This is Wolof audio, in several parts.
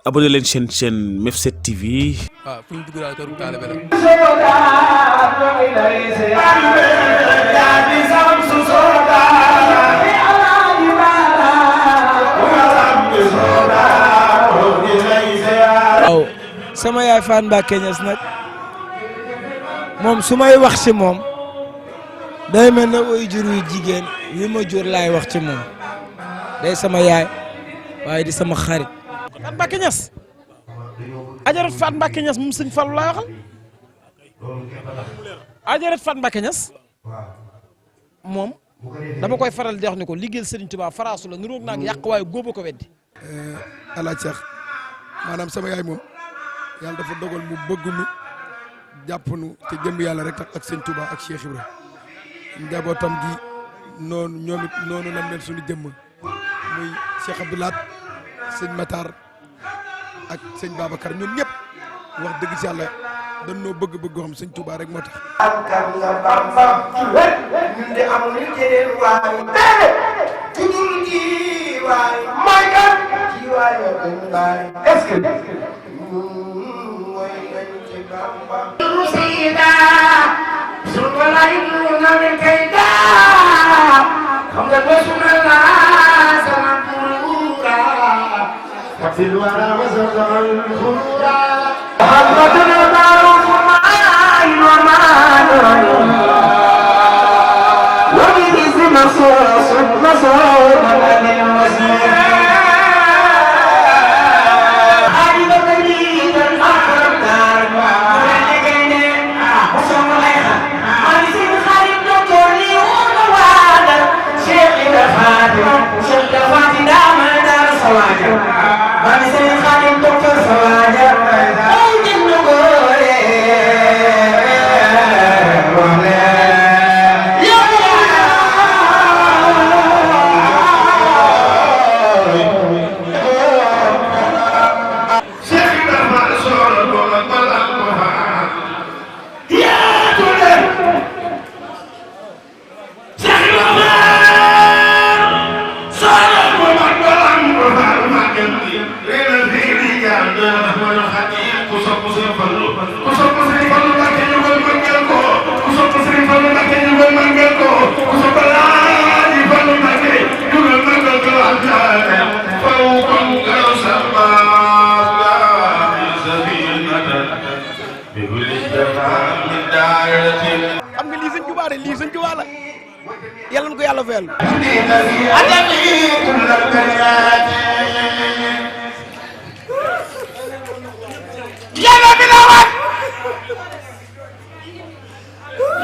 abonné leen chaîne Mef7 TV. waaw fu ñu dugg daal këru taalibe la. waaw sama yaay Fane Mbacké Niass nag moom su may wax ci moom day mel ne way jur yu jigéen wi ma jur laay wax ci moom day sama yaay waaye di sama xarit. Fane Mbacké Niass ajarat Fane Mbacké Niass moom sëñ Fallu laay waxal ajarat Fane Mbacké Niass moom dama koy faral di wax ni ko liggéeyal Sëriñ Tuubaa faraasu la niroog naag yàq waaye góoba ko weddi. alaaj sax maanaam sama yaay moom yàlla dafa dogal mu bëgg nu jàpp nu te jëm yàlla rek tax ak sëñ Touba ak Cheikh Ibra njabootam gi noonu ñoom it noonu la mel suñu jëmm muy Cheikh Abdoulaat sëñ Matar ak sëñ Babacar ñun ñëpp wax dëgg si yàlla dañ noo bëgg-bëgg goo xam sëñ Touba rek moo tax. ankar nga Bamba ñun de amuñu jeneen waay ku dul kii waay mooy kan kii waay yoo gën waay est-ce que mooy nañu ci Bamba rusida sun walay na mi kay daa xam nga bosuna la sama pura fil wara wa zal khura hamdana ma'ruf ma'ay wa ma'an wa bi izni masur xam nga lii sëñ Tuubaa de lii sëñ Tuubaa la yàlla na ko yàlla fayal. yàlla bi la wat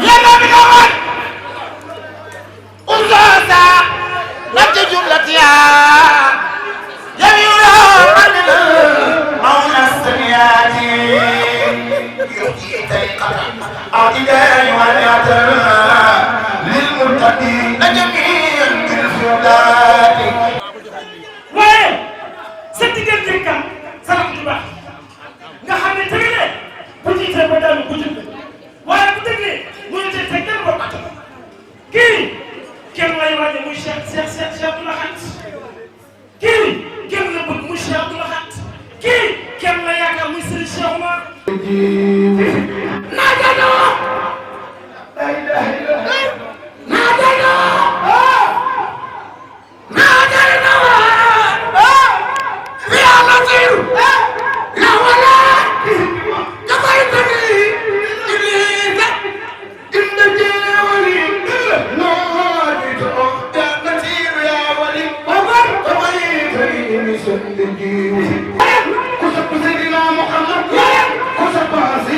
yàlla bi la wat usosa nati jumlatiya yamiyo adil mawna saniyati yuji tayqata adidai waliyatana lilmurtadi najmin bilfudati waaye sa diggante kam sarax du baax nga xam ne tëgg ne bu jiitee ba daanu bu jënd waaye bu tëggee mënu cee teg kenn ba pàcc kii kenn lay wàññi muy Cheikh Abdou Lahad kii kenn la bëgg muy Cheikh Abdou Lahad kii kenn la yaakaar muy Serigne Cheikh Oumar naajano la ilaha illallah naajano naajano ya latif ya wala kafay tani ilita inda jawali no dito da natir ya wali babar kafay tani misandji kusa kusidina Muhammad kusa pasi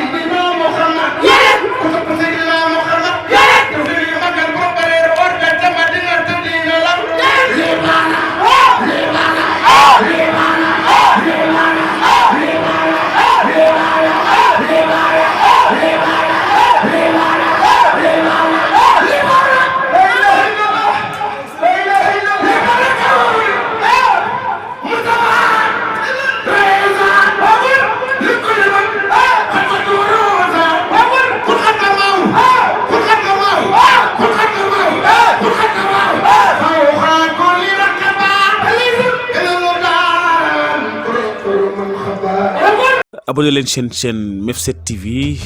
abonné leen chaîne Mef7 TV